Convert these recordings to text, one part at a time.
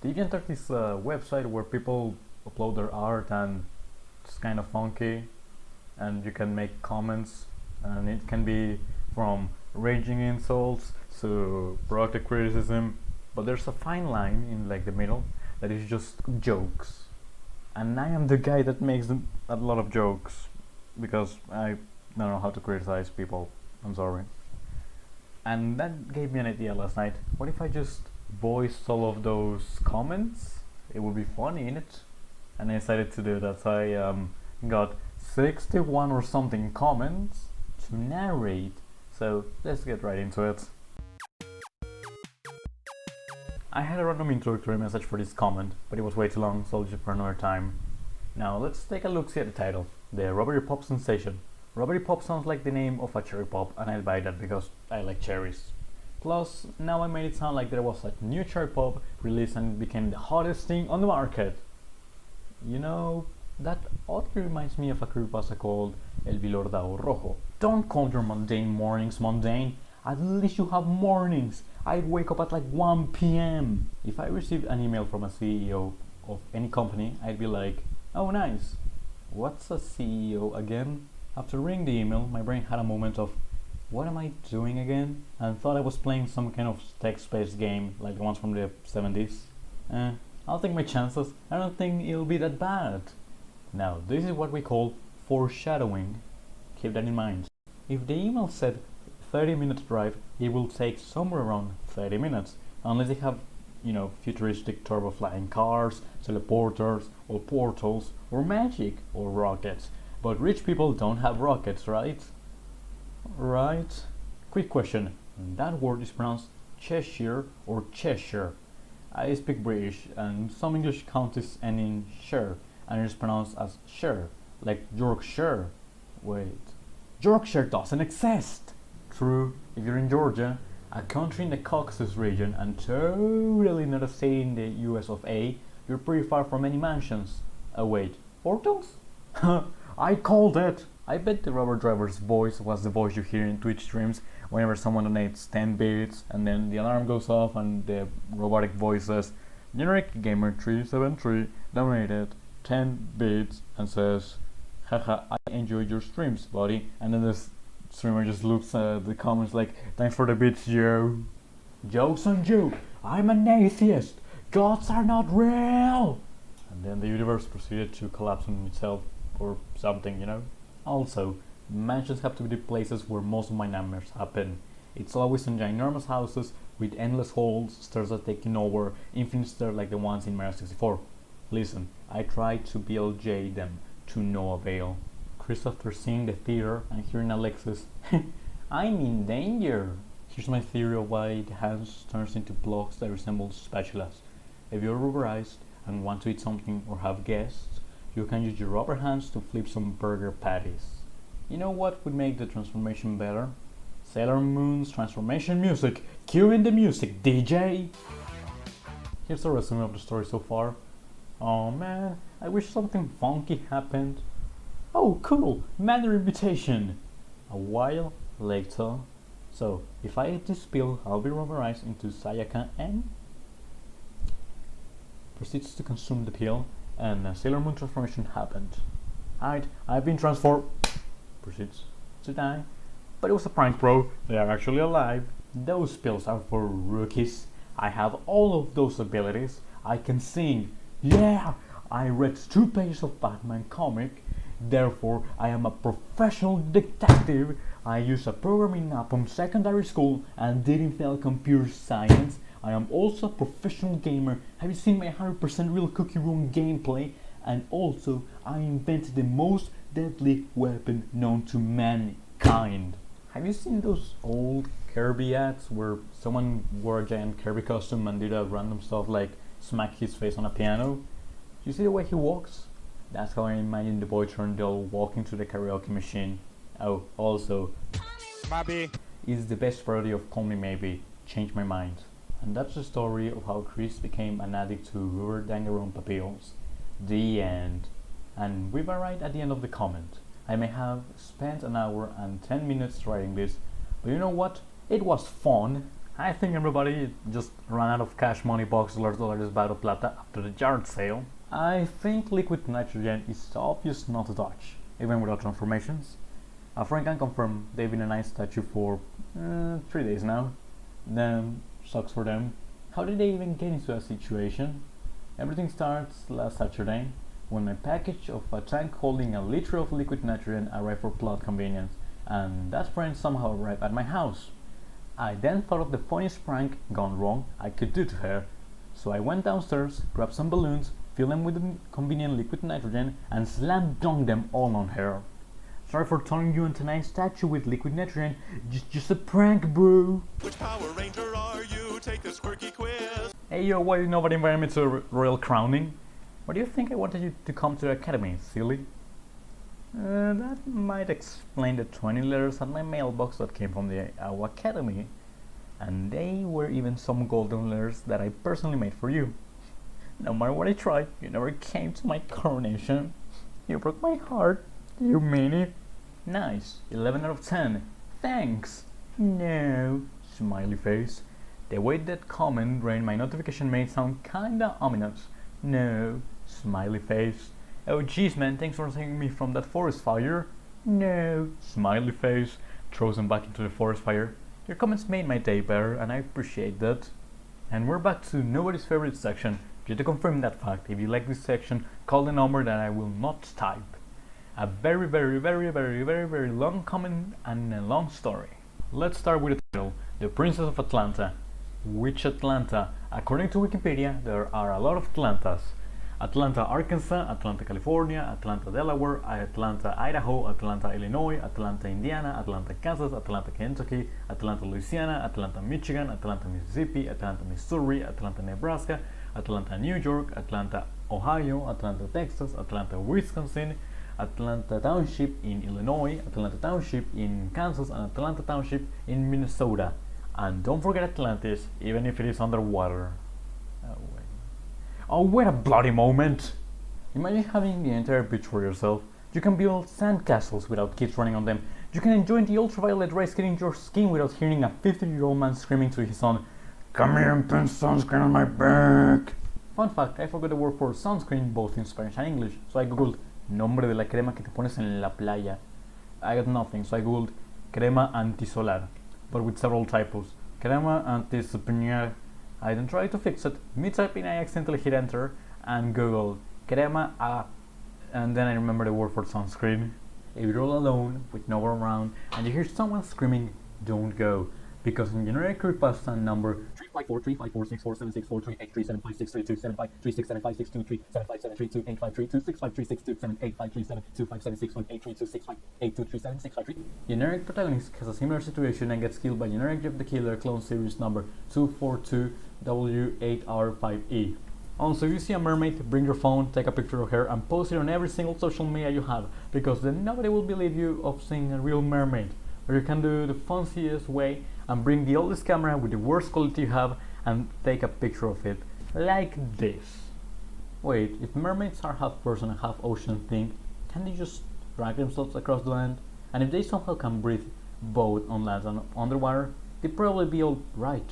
DeviantArt is a website where people upload their art and it's kind of funky, and you can make comments, and it can be from raging insults to productive criticism, but there's a fine line in like the middle that is just jokes. And I am the guy that makes a lot of jokes because I don't know how to criticize people. I'm sorry. And that gave me an idea last night. What if I just voiced all of those comments? It would be funny, innit? And I decided to do that. So I got 61 or something comments to narrate. So let's get right into it. I had a random introductory message for this comment, but it was way too long, so I'll leave it for another time. Now let's take a look at the title, the Robbery Pop Sensation. Robbery Pop sounds like the name of a cherry pop, and I'll buy that because I like cherries. Plus, now I made it sound like there was a new cherry pop released and it became the hottest thing on the market. You know, that oddly reminds me of a creepypasta called El Vilordao Rojo. Don't call your mundane mornings mundane. At least you have mornings. I wake up at like 1 p.m. If I received an email from a CEO of any company, I'd be like, oh nice. What's a CEO again? After reading the email, my brain had a moment of, what am I doing again? And thought I was playing some kind of text-based game like the ones from the 70s. I'll take my chances. I don't think it'll be that bad. Now, this is what we call foreshadowing. Keep that in mind. If the email said 30-minute drive, it will take somewhere around 30 minutes. Unless they have, futuristic turbo flying cars, teleporters, or portals, or magic, or rockets. But rich people don't have rockets, right? Right? Quick question. That word is pronounced Cheshire or Cheshire. I speak British and some English counties end in shire, and it is pronounced as shire, like Yorkshire. Wait, Yorkshire doesn't exist! True, if you're in Georgia, a country in the Caucasus region and totally not a state in the US of A, you're pretty far from any mansions. Oh wait, portals? I called it! I bet the rubber driver's voice was the voice you hear in Twitch streams whenever someone donates 10 bits and then the alarm goes off and the robotic voice says, Generic Gamer 373 donated 10 bits and says, haha, I enjoyed your streams, buddy. And then this streamer just looks at the comments like, thanks for the bits, Joe. Joke's on you, I'm an atheist. Gods are not real. And then the universe proceeded to collapse on itself or something, Also, mansions have to be the places where most of my nightmares happen. It's always in ginormous houses with endless halls, stairs that take you nowhere, infinite stairs like the ones in Mario 64. Listen, I tried to BLJ them to no avail. Chris, after seeing the theater and hearing Alexis, I'm in danger. Here's my theory of why the hands turns into blocks that resemble spatulas. If you're rubberized and want to eat something or have guests, you can use your rubber hands to flip some burger patties. You know what would make the transformation better? Sailor Moon's transformation music! Cue in the music, DJ! Here's a resume of the story so far. Oh man, I wish something funky happened. Oh cool, manner invitation! A while later. So, if I eat this pill, I'll be rubberized into Sayaka and proceeds to consume the pill, and a Sailor Moon transformation happened. I've been transformed. Proceeds to die. But it was a prank, bro. They are actually alive. Those pills are for rookies. I have all of those abilities. I can sing. Yeah! I read 2 pages of Batman comic. Therefore, I am a professional detective. I used a programming app from secondary school and didn't fail computer science. I am also a professional gamer. Have you seen my 100% real Cookie Room gameplay? And also, I invented the most deadly weapon known to mankind. Have you seen those old Kirby ads where someone wore a giant Kirby costume and did a random stuff like smack his face on a piano? You see the way he walks? That's how I imagine the boy Turndale walking to the karaoke machine. Oh, also, Maybe. is the best parody of Call Me Maybe, Change My Mind. And that's the story of how Chris became an addict to rubber dangarone papilles. The end. And we've arrived at the end of the comment. I may have spent an hour and 10 minutes writing this, but you know what? It was fun. I think everybody just ran out of cash money box $, Baro Plata after the yard sale. I think liquid nitrogen is obvious not to touch, even without transformations. A friend can confirm they've been a nice statue for 3 days now. Then, sucks for them. How did they even get into that situation? Everything starts last Saturday, when my package of a tank holding a liter of liquid nitrogen arrived for plot convenience, and that friend somehow arrived at my house. I then thought of the funniest prank gone wrong I could do to her, so I went downstairs, grabbed some balloons, filled them with the convenient liquid nitrogen, and slam dunked them all on her. Sorry for turning you into a nice statue with liquid nitrogen, just a prank, bro! Which Power Ranger are you? Take this quirky quiz! Hey yo, why did nobody invite me to a royal crowning? Why do you think I wanted you to come to the academy, silly? That might explain the 20 letters at my mailbox that came from the Academy. And they were even some golden letters that I personally made for you. No matter what I tried, you never came to my coronation. You broke my heart. You mean it? Nice. 11 out of 10. Thanks. No. Smiley face. The way that comment drained my notification made sound kinda ominous. No. Smiley face. Oh jeez man, thanks for saving me from that forest fire. No. Smiley face. Throws them back into the forest fire. Your comments made my day better and I appreciate that. And we're back to nobody's favorite section. Just to confirm that fact, if you like this section, call the number that I will not type. A very long comment and a long story. Let's start with the title, The Princess of Atlanta. Which Atlanta? According to Wikipedia, there are a lot of Atlantas. Atlanta, Arkansas, Atlanta, California, Atlanta, Delaware, Atlanta, Idaho, Atlanta, Illinois, Atlanta, Indiana, Atlanta, Kansas, Atlanta, Kentucky, Atlanta, Louisiana, Atlanta, Michigan, Atlanta, Mississippi, Atlanta, Missouri, Atlanta, Nebraska, Atlanta, New York, Atlanta, Ohio, Atlanta, Texas, Atlanta, Wisconsin, Atlanta Township in Illinois, Atlanta Township in Kansas, and Atlanta Township in Minnesota. And don't forget Atlantis, even if it is underwater. Oh, wait a bloody moment! Imagine having the entire beach for yourself. You can build sandcastles without kids running on them. You can enjoy the ultraviolet rays hitting your skin without hearing a 50-year-old man screaming to his son, "Come here and put sunscreen on my back!" Fun fact, I forgot the word for sunscreen both in Spanish and English, so I googled nombre de la crema que te pones en la playa. I got nothing, so I googled crema antisolar, but with several typos. Crema antisolar. I then tried to fix it. Mid-typing, I accidentally hit enter and googled crema a, and then I remember the word for sunscreen. If you're all alone with no one around and you hear someone screaming, don't go, because in generic creepypasta number 354354647643837563275363275363275378237853765823768237658237658237653. Generic protagonist has a similar situation and gets killed by generic Jeff the Killer clone series number 242W8R5E. Also, if you see a mermaid, bring your phone, take a picture of her, and post it on every single social media you have, because then nobody will believe you of seeing a real mermaid. Or you can do the fanciest way and bring the oldest camera with the worst quality you have and take a picture of it, like this. Wait, if mermaids are half person and half ocean thing, can they just drag themselves across the land? And if they somehow can breathe both on land and underwater, they'd probably be all right.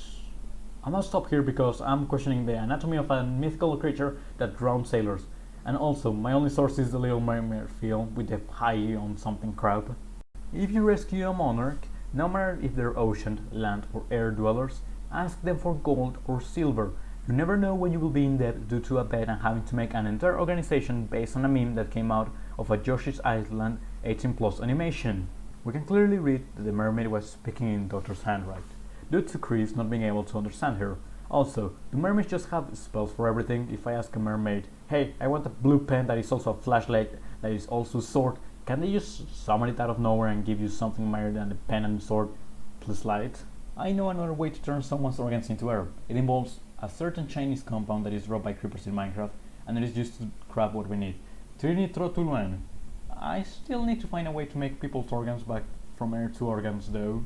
I must stop here because I'm questioning the anatomy of a mythical creature that drowned sailors. And also, my only source is the Little Mermaid film with the high on something crab. If you rescue a monarch, no matter if they're ocean, land or air dwellers, ask them for gold or silver. You never know when you will be in debt due to a bet and having to make an entire organization based on a meme that came out of a Yoshi's Island 18+ animation. We can clearly read that the mermaid was speaking in Doctor's handwriting, due to Chris not being able to understand her. Also, do mermaids just have spells for everything? If I ask a mermaid, hey, I want a blue pen that is also a flashlight, that is also a sword, can they just summon it out of nowhere and give you something better than the pen and sword plus light? I know another way to turn someone's organs into air. It involves a certain Chinese compound that is dropped by creepers in Minecraft, and it is used to grab what we need. Trinitrotoluene. I still need to find a way to make people's organs back from air to organs though.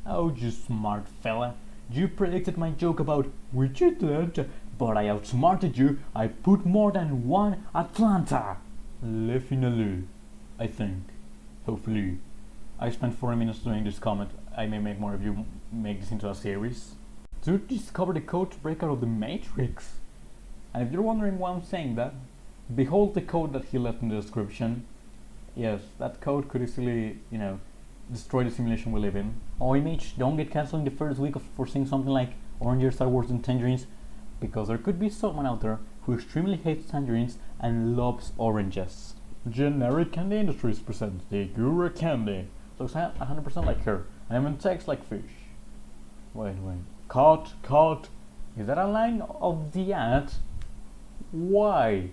Oh, you smart fella. You predicted my joke about which Atlanta, but I outsmarted you. I put more than one Atlanta. Definitely, I think. Hopefully. I spent 40 minutes doing this comment. I may make more of you make this into a series. Dude discovered the code to break out of the Matrix. And if you're wondering why I'm saying that, behold the code that he left in the description. Yes, that code could easily, destroy the simulation we live in. Oh, image, don't get cancelled in the first week for saying something like oranges are worse than tangerines, because there could be someone out there who extremely hates tangerines and loves oranges. Generic Candy Industries presents the Guru Candy. Looks 100% like her, and even text like fish. Wait. Cut. Is that a line of the ad? Why?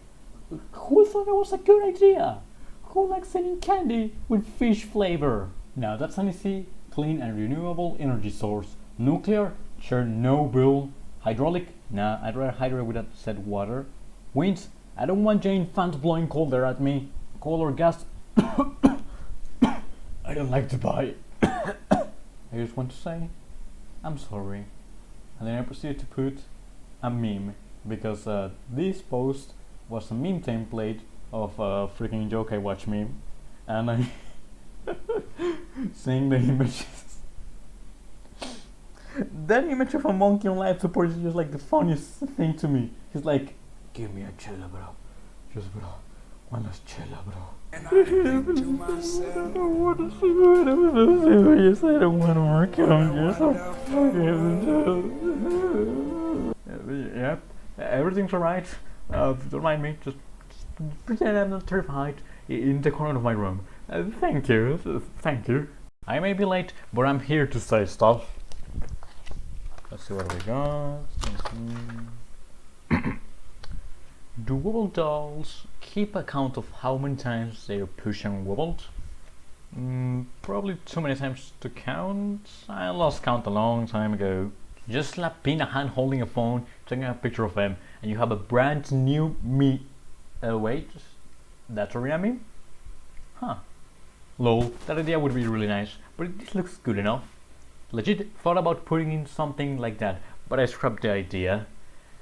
Who thought it was a good idea? Who likes selling candy with fish flavor? Now that's an easy, clean and renewable energy source. Nuclear? Chernobyl. Hydraulic? Nah, I'd rather hydrate with that said water. Winds? I don't want Jane fans blowing cold air at me. Coal or gas? I don't like to buy. I just want to say, I'm sorry. And then I proceeded to put a meme, because this post was a meme template of a freaking joke I watch meme, and I seeing the images. That image of a monkey on life support is just like the funniest thing to me. He's like, give me a chilla, bro. Just bro. One last chilla, bro. And I think to myself, I don't want to see what I'm so serious. I don't want to work on this. Yep, everything's alright. Don't mind me. Just pretend I'm not terrified in the corner of my room. Thank you. I may be late, but I'm here to say stuff. Let's see what we got. Do wobble dolls keep account of how many times they're pushed and wobbled? Probably too many times to count. I lost count a long time ago. Just slap pin a hand holding a phone, taking a picture of them, and you have a brand new me. Wait, that's a real meme? Huh. Lol, that idea would be really nice, but this looks good enough. Legit thought about putting in something like that, but I scrapped the idea.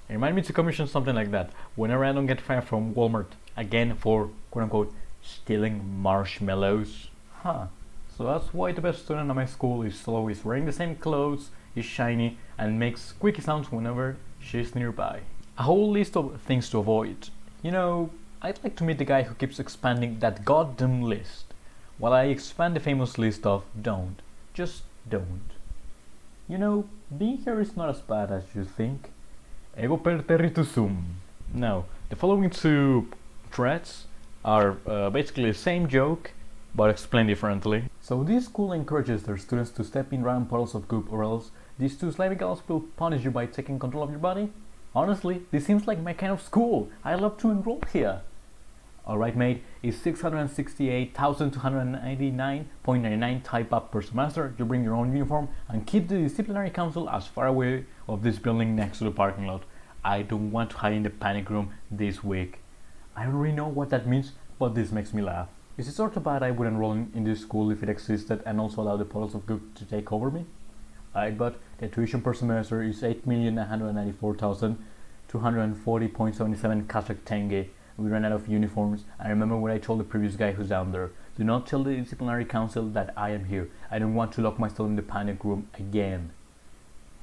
It reminded me to commission something like that whenever I don't get fired from Walmart again for quote-unquote stealing marshmallows. Huh. So that's why the best student at my school is always wearing the same clothes, is shiny, and makes squeaky sounds whenever she's nearby. A whole list of things to avoid. I'd like to meet the guy who keeps expanding that goddamn list, while I expand the famous list of don't. Just don't. Being here is not as bad as you think. Ego per territus sum. Now, the following two threads are basically the same joke, but explained differently. So this school encourages their students to step in random puddles of goop, or else these two slimy girls will punish you by taking control of your body. Honestly, this seems like my kind of school. I love to enroll here. Alright mate, it's 668,299.99 type up per semester. You bring your own uniform and keep the disciplinary council as far away of this building next to the parking lot. I don't want to hide in the panic room this week. I don't really know what that means, but this makes me laugh. Is it sort of bad I would enroll in this school if it existed and also allow the puddles of goop to take over me? But the tuition per semester is 8,194,240.77 Kazakh tenge. We ran out of uniforms. I remember what I told the previous guy who's down there. Do not tell the disciplinary council that I am here. I don't want to lock myself in the panic room again.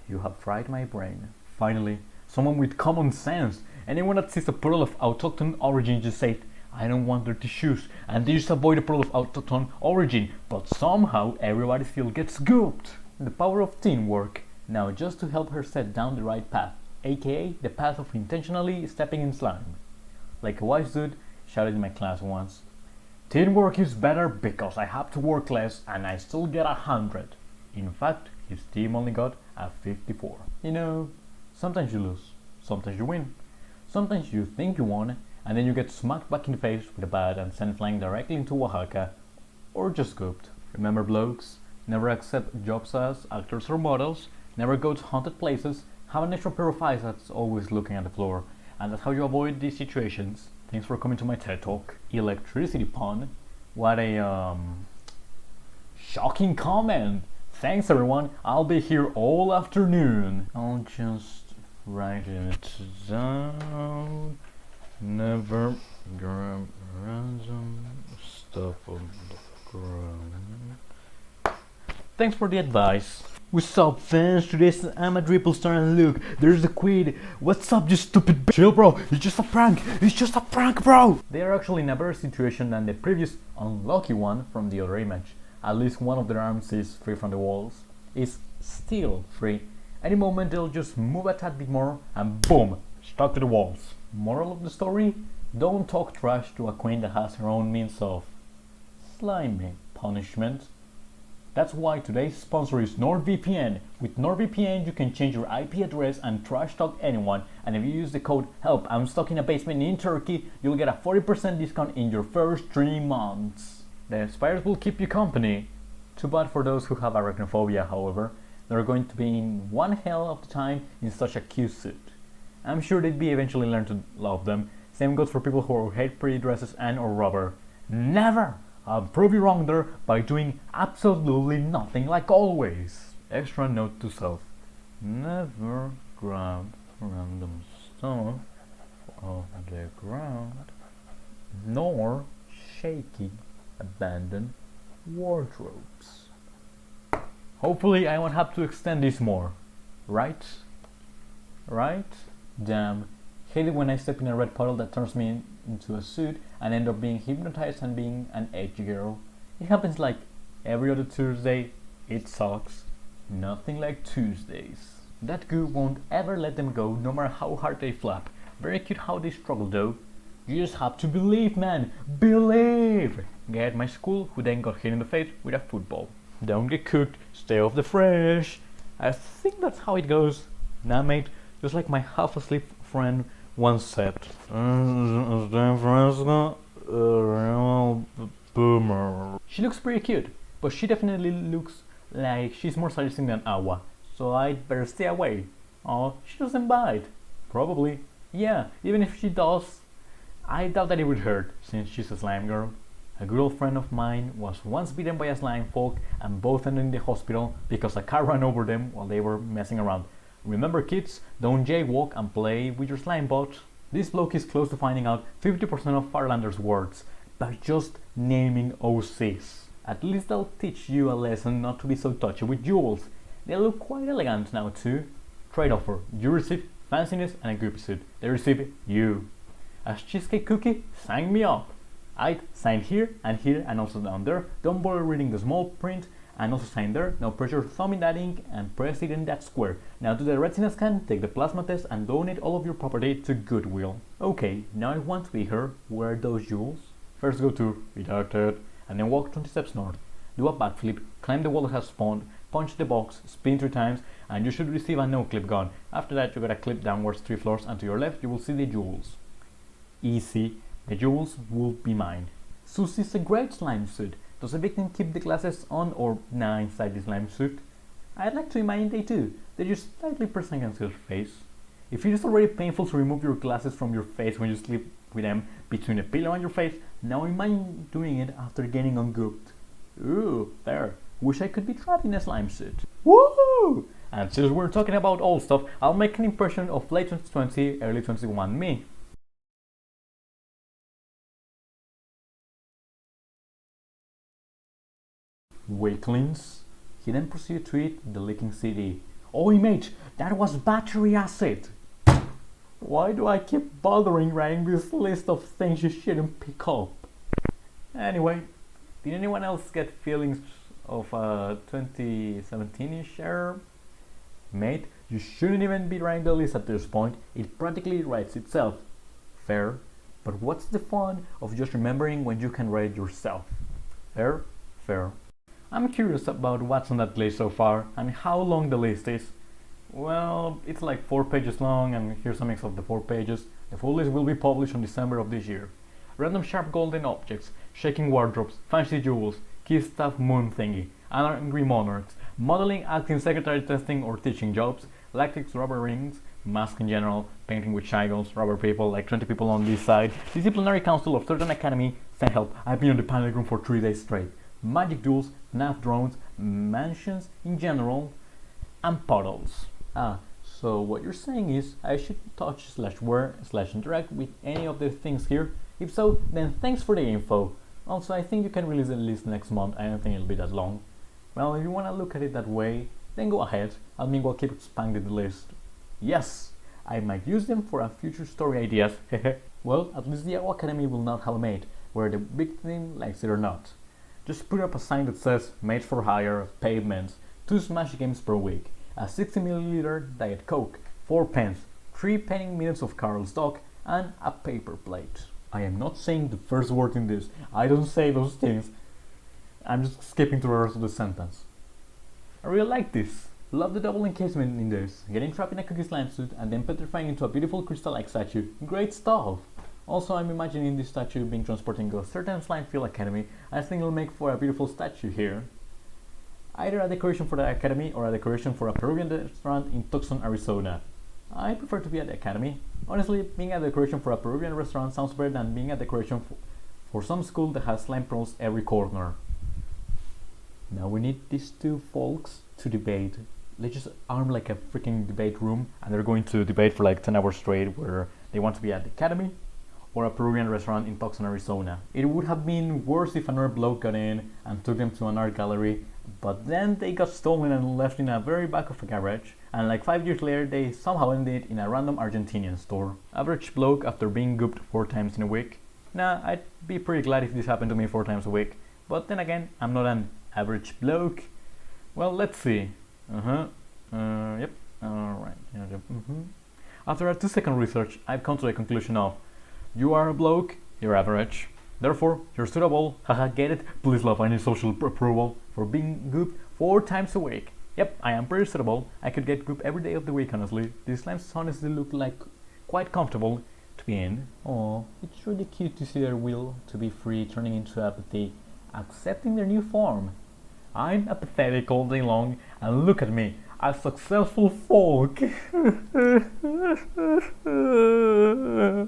You have fried my brain. Finally, someone with common sense. Anyone that sees a puddle of autochthon origin just say, I don't want dirty shoes, and they just avoid a puddle of autochthon origin, but somehow everybody still gets scooped. The power of teamwork. Now just to help her set down the right path, aka the path of intentionally stepping in slime. Like a wise dude shouted in my class once, teamwork is better because I have to work less and I still get 100. In fact, his team only got a 54. Sometimes you lose, sometimes you win. Sometimes you think you won, and then you get smacked back in the face with a bat and sent flying directly into Oaxaca, or just scooped. Remember blokes? Never accept jobs as actors or models, never go to haunted places, have an extra pair of eyes that's always looking at the floor, and that's how you avoid these situations. Thanks for coming to my TED Talk. Electricity pun. What a shocking comment. Thanks everyone, I'll be here all afternoon. I'll just write it down. Never grab random stuff on the ground. Thanks for the advice. What's up, fans? Today's I'm a triple star and look, there's the queen. What's up, you stupid bitch? Chill, bro. It's just a prank. It's just a prank, bro. They are actually in a better situation than the previous unlucky one from the other image. At least one of their arms is free from the walls. It's still free. Any moment they'll just move a tad bit more and boom, stuck to the walls. Moral of the story? Don't talk trash to a queen that has her own means of slimy punishment. That's why today's sponsor is NordVPN. With NordVPN you can change your IP address and trash talk anyone, and if you use the code HELP I'm stuck in a basement in Turkey, you'll get a 40% discount in your first 3 months. The spiders will keep you company. Too bad for those who have arachnophobia, however. They're going to be in one hell of the time in such a cute suit. I'm sure they'd be eventually learn to love them. Same goes for people who hate pretty dresses and or rubber. Never! I'll prove you wrong there by doing absolutely nothing like always. Extra note to self. Never grab random stuff off the ground, nor shaky abandoned wardrobes. Hopefully I won't have to extend this more. Right? Right? Damn. Hate it when I step in a red puddle that turns me into a suit and end up being hypnotized and being an edgy girl. It happens like every other Tuesday. It sucks. Nothing like Tuesdays. That goo won't ever let them go no matter how hard they flap. Very cute how they struggle though. You just have to believe, man. Believe! Guy at my school who then got hit in the face with a football. Don't get cooked, stay off the fresh. I think that's how it goes. Nah mate, just like my half asleep friend once said. Boomer. She looks pretty cute, but she definitely looks like she's more sadistic than Awa, so I'd better stay away. Oh, she doesn't bite. Probably. Yeah, even if she does, I doubt that it would hurt, since she's a slime girl. A good old friend of mine was once bitten by a slime folk and both ended in the hospital because a car ran over them while they were messing around. Remember kids, don't jaywalk and play with your slime bot. This bloke is close to finding out 50% of Farlander's words by just naming xzoise. At least they'll teach you a lesson not to be so touchy with jewels. They look quite elegant now too. Trade offer, you receive fanciness and a goopy suit. They receive you. As cheesecake cookie, sign me up. I'd sign here and also down there. Don't bother reading the small print. And also sign there. Now press your thumb in that ink and press it in that square. Now do the retina scan, take the plasma test and donate all of your property to Goodwill. Okay, now I want to be her. Where are those jewels? First go to redacted and then walk 20 steps north. Do a backflip, climb the wall that has spawned, punch the box, spin 3 times and you should receive a no clip gun. After that you gotta clip downwards 3 floors and to your left you will see the jewels. Easy, the jewels will be mine. Susie's a great slime suit. Does a victim keep the glasses on or nah inside the slime suit? I'd like to imagine they do. They just slightly press against your face. If it is already painful to remove your glasses from your face when you sleep with them between a pillow and your face, now imagine doing it after getting ungooped. Ooh, there. Wish I could be trapped in a slime suit. Woohoo! And since we're talking about old stuff, I'll make an impression of late 2020, early 2021 me. Weaklings. He then proceeded to eat the leaking CD. Oi mate, that was battery acid! Why do I keep bothering writing this list of things you shouldn't pick up? Anyway, did anyone else get feelings of 2017-ish error? Mate, you shouldn't even be writing the list at this point, it practically writes itself. Fair, but what's the fun of just remembering when you can write it yourself? Fair? Fair. I'm curious about what's on that list so far and how long the list is. Well, it's like 4 pages long and here's a mix of the 4 pages. The full list will be published in December of this year. Random sharp golden objects, shaking wardrobes, fancy jewels, key stuff moon thingy, angry monarchs, modeling, acting, secretary, testing or teaching jobs, lactics, rubber rings, mask in general, painting with shy girls, rubber people, like 20 people on this side, disciplinary council of certain academy, send help, I've been on the panic room for 3 days straight. Magic duels, FNAF drones, mansions in general, and puddles. So what you're saying is I should touch / wear / interact with any of the things here? If so, then thanks for the info. Also, I think you can release the list next month. I don't think it'll be that long. Well, if you want to look at it that way, then go ahead, and meanwhile keep expanding the list. Yes, I might use them for a future story ideas. Well, at least the Academy will not have a maid, where the victim likes it or not. Just put up a sign that says made for hire, pavements, 2 Smash games per week, a 60ml Diet Coke, 4 pens, 3 penny minutes of Carol's dog, and a paper plate. I am not saying the first word in this. I don't say those things. I'm just skipping to the rest of the sentence. I really like this. Love the double encasement in this. Getting trapped in a cookie slime suit and then petrifying into a beautiful crystal-like statue. Great stuff! Also, I'm imagining this statue being transported to a certain slime field academy. I think it'll make for a beautiful statue here. Either a decoration for the academy or a decoration for a Peruvian restaurant in Tucson, Arizona. I prefer to be at the academy. Honestly, being a decoration for a Peruvian restaurant sounds better than being a decoration for some school that has slime pearls every corner. Now we need these two folks to debate. Let's just arm like a freaking debate room, and they're going to debate for like 10 hours straight where they want to be at the academy or a Peruvian restaurant in Tucson, Arizona. It would have been worse if another bloke got in and took them to an art gallery, but then they got stolen and left in a very back of a garage, and like 5 years later they somehow ended in a random Argentinian store. Average bloke after being gooped 4 times in a week. Nah, I'd be pretty glad if this happened to me 4 times a week, but then again, I'm not an average bloke. Well, let's see. Yep. Alright. After a 2-second research, I've come to the conclusion of you are a bloke, you're average. Therefore, you're suitable. Haha, get it? Please love, I need social approval for being gooped 4 times a week. Yep, I am pretty suitable. I could get gooped every day of the week, honestly. These slimes honestly look like quite comfortable to be in. Oh, it's really cute to see their will to be free turning into apathy, accepting their new form. I'm apathetic all day long, and look at me, a successful folk.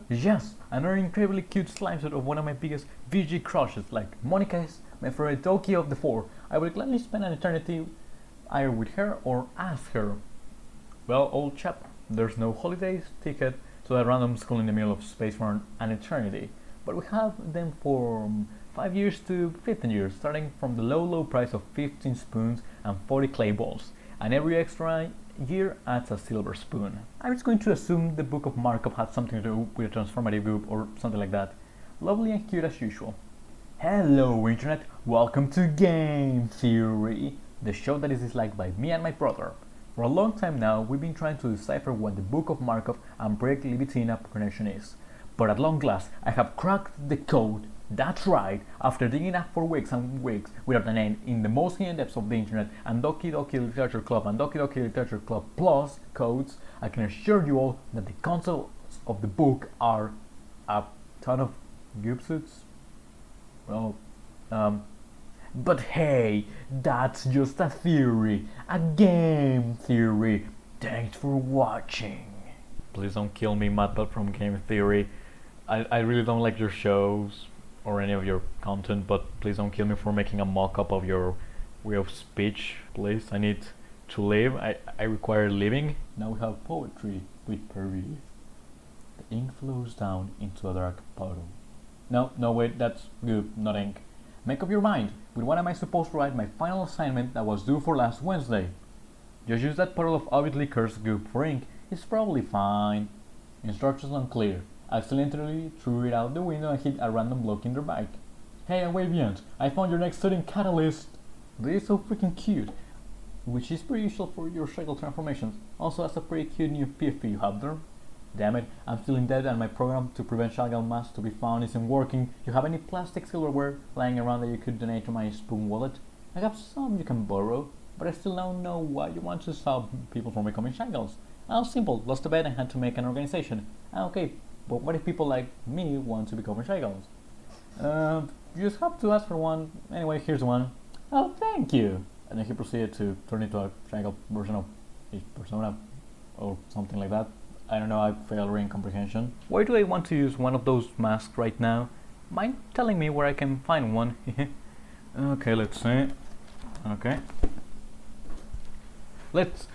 Yes, another incredibly cute slime set of one of my biggest VG crushes, like Monica is my favorite Doki of the 4. I would gladly spend an eternity either with her or as her. Well, old chap, there's no holidays ticket to a random school in the middle of space for an eternity, but we have them for 5 years to 15 years, starting from the low price of 15 spoons and 40 clay balls, and every extra year adds a silver spoon. I'm just going to assume the book of markup had something to do with a transformative goop or something like that. Lovely and cute as usual. Hello internet, welcome to Game Theory, the show that is disliked by me and my brother. For a long time now, we've been trying to decipher what the book of Markov and Break-Libitina connection is. But at long last, I have cracked the code. That's right, after digging up for weeks and weeks without an end in the most hidden depths of the internet and Doki Doki Literature Club and Doki Doki Literature Club Plus codes, I can assure you all that the concepts of the book are a ton of goopsuits. Well, but hey, that's just a theory, a game theory. Thanks for watching. Please don't kill me, Mattbot from Game Theory. I really don't like your shows or any of your content, but please don't kill me for making a mock-up of your way of speech. Please, I need to live. I require living. Now we have poetry with Perry. The ink flows down into a dark puddle. No, wait, that's good, not ink. Make up your mind. With what am I supposed to write my final assignment that was due for last Wednesday? Just use that puddle of obviously cursed goop for ink. It's probably fine. Instructions unclear. Accidentally threw it out the window and hit a random bloke in their bike. Hey, Awavians, I found your next studying catalyst. This is so freaking cute. Which is pretty usual for your cycle transformations. Also, that's a pretty cute new PFP you have there. Damn it, I'm still in debt and my program to prevent shotgun mass to be found isn't working. You have any plastic silverware lying around that you could donate to my spoon wallet? I have some you can borrow, but I still don't know why you want to stop people from becoming shackles. Oh, simple, lost a bet and had to make an organization. Okay, but what if people like me want to become shackles? You just have to ask for one. Anyway, here's one. Oh, thank you. And then he proceeded to turn into a shackle version of his persona or something like that. I don't know, I fail reading comprehension. Why do I want to use one of those masks right now? Mind telling me where I can find one? Okay, let's see. Okay. Let's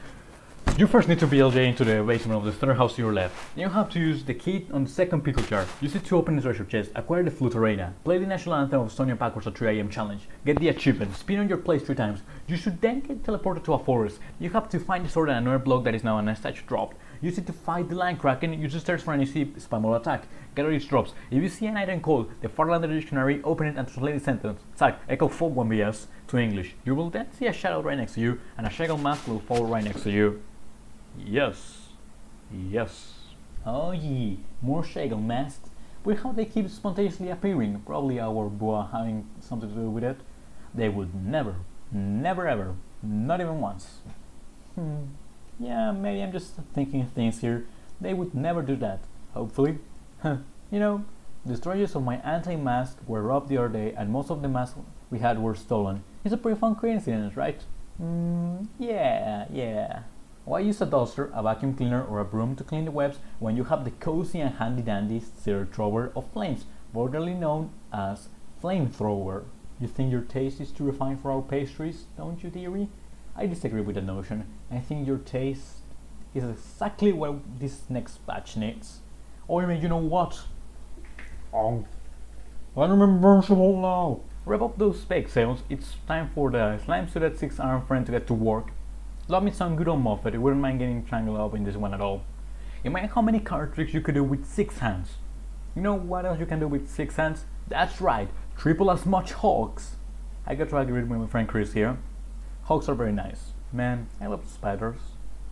You first need to BLJ into the basement of the third house to your left. Then you have to use the key on the second pickle jar. Use it to open the treasure chest, acquire the flute arena, play the national anthem of Sonia backwards at 3 AM challenge, get the achievement, spin on your place 3 times. You should then get teleported to a forest. You have to find the sword and another block that is now an statue drop. Use it to fight the land kraken, use the stairs for an easy spam or attack. Gather its drops. If you see an item called the Farlander Dictionary, open it and translate the sentence. Tag Echo 41BS to English. You will then see a shadow right next to you, and a shaggle mask will fall right next to you. Yes. Yes. Oh yeah, more shaggle masks. Weird how they keep spontaneously appearing, probably our boa having something to do with it. They would never ever, not even once. Yeah, maybe I'm just thinking things here. They would never do that, hopefully. You know, the storages of my anti-mask were robbed the other day and most of the masks we had were stolen. It's a pretty fun coincidence, right? Yeah. Why use a duster, a vacuum cleaner or a broom to clean the webs when you have the cozy and handy-dandy stir thrower of flames, vulgarly known as flamethrower? You think your taste is too refined for our pastries, don't you, dearie? I disagree with the notion. I think your taste is exactly what this next batch needs. Or you know what? I'm invincible now. Wrap up those fake sales. It's time for the slime-suited 6-arm friend to get to work. Love me some good old Muffet. I wouldn't mind getting tangled up in this one at all. Imagine how many card tricks you could do with 6 hands. You know what else you can do with 6 hands? That's right, triple as much hogs. I got to agree with my friend Chris here. Hogs are very nice. Man, I love spiders.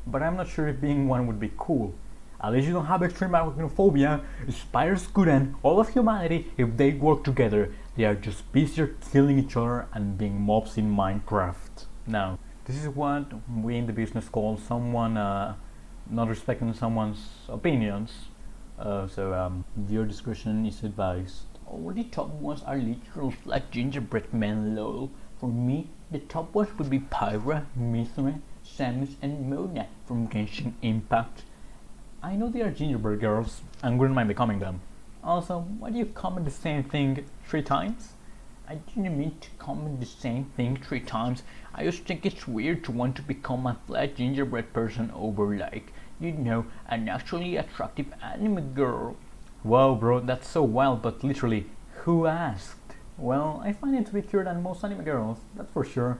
But I'm not sure if being one would be cool. At least you don't have extreme arachnophobia. Spiders could end all of humanity if they work together. They are just busier killing each other and being mobs in Minecraft. Now, this is what we in the business call someone not respecting someone's opinions. Your discretion is advised. All the top ones are literal flat gingerbread men, lol. For me, the top ones would be Pyra, Mithra, Samus, and Mona from Genshin Impact. I know they are gingerbread girls, and wouldn't mind becoming them. Also, why do you comment the same thing 3 times? I didn't mean to comment the same thing 3 times. I just think it's weird to want to become a flat gingerbread person over, like, you know, a naturally attractive anime girl. Wow, bro, that's so wild, but literally, who asked? Well, I find it to be cuter than most anime girls, that's for sure.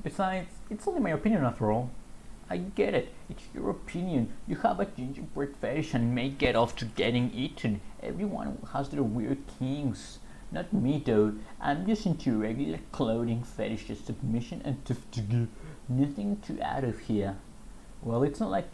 Besides, it's only my opinion after all. I get it, it's your opinion. You have a gingerbread fetish and may get off to getting eaten. Everyone has their weird kinks. Not me though, I'm just into regular clothing fetishes, submission and to nothing too out of here. Well, it's not like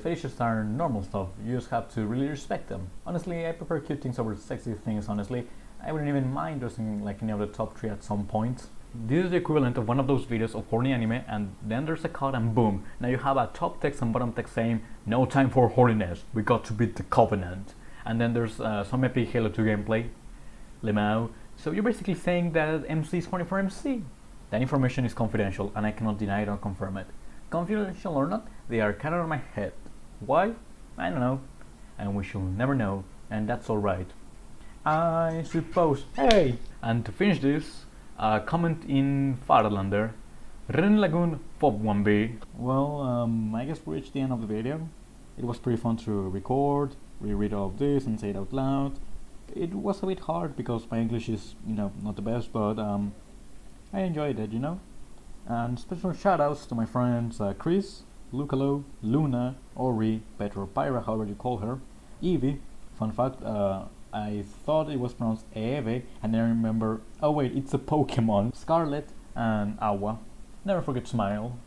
fetishes are normal stuff, you just have to really respect them. Honestly, I prefer cute things over sexy things, honestly. I wouldn't even mind dressing like any of the top 3 at some point. This is the equivalent of one of those videos of horny anime and then there's a cut and boom, now you have a top text and bottom text saying, no time for horniness, we got to beat the Covenant. And then there's some epic Halo 2 gameplay. Lemao. So you're basically saying that MC is horny for MC. That information is confidential and I cannot deny it or confirm it. Confidential or not, they are kind of on my head. Why? I don't know. And we shall never know, and that's alright. I suppose. Hey! And to finish this, comment in Farlander. Ren Lagoon Pop 1B. Well, I guess we reached the end of the video. It was pretty fun to record, reread all of this and say it out loud. It was a bit hard because my English is, not the best, but I enjoyed it, And special shoutouts to my friends Chris, Lucalo, Luna, Ori, Petro, Pyra, however you call her, Evie. Fun fact, I thought it was pronounced Eve, and then I remember, oh wait, it's a Pokemon, Scarlet, and Awa. Never forget to smile.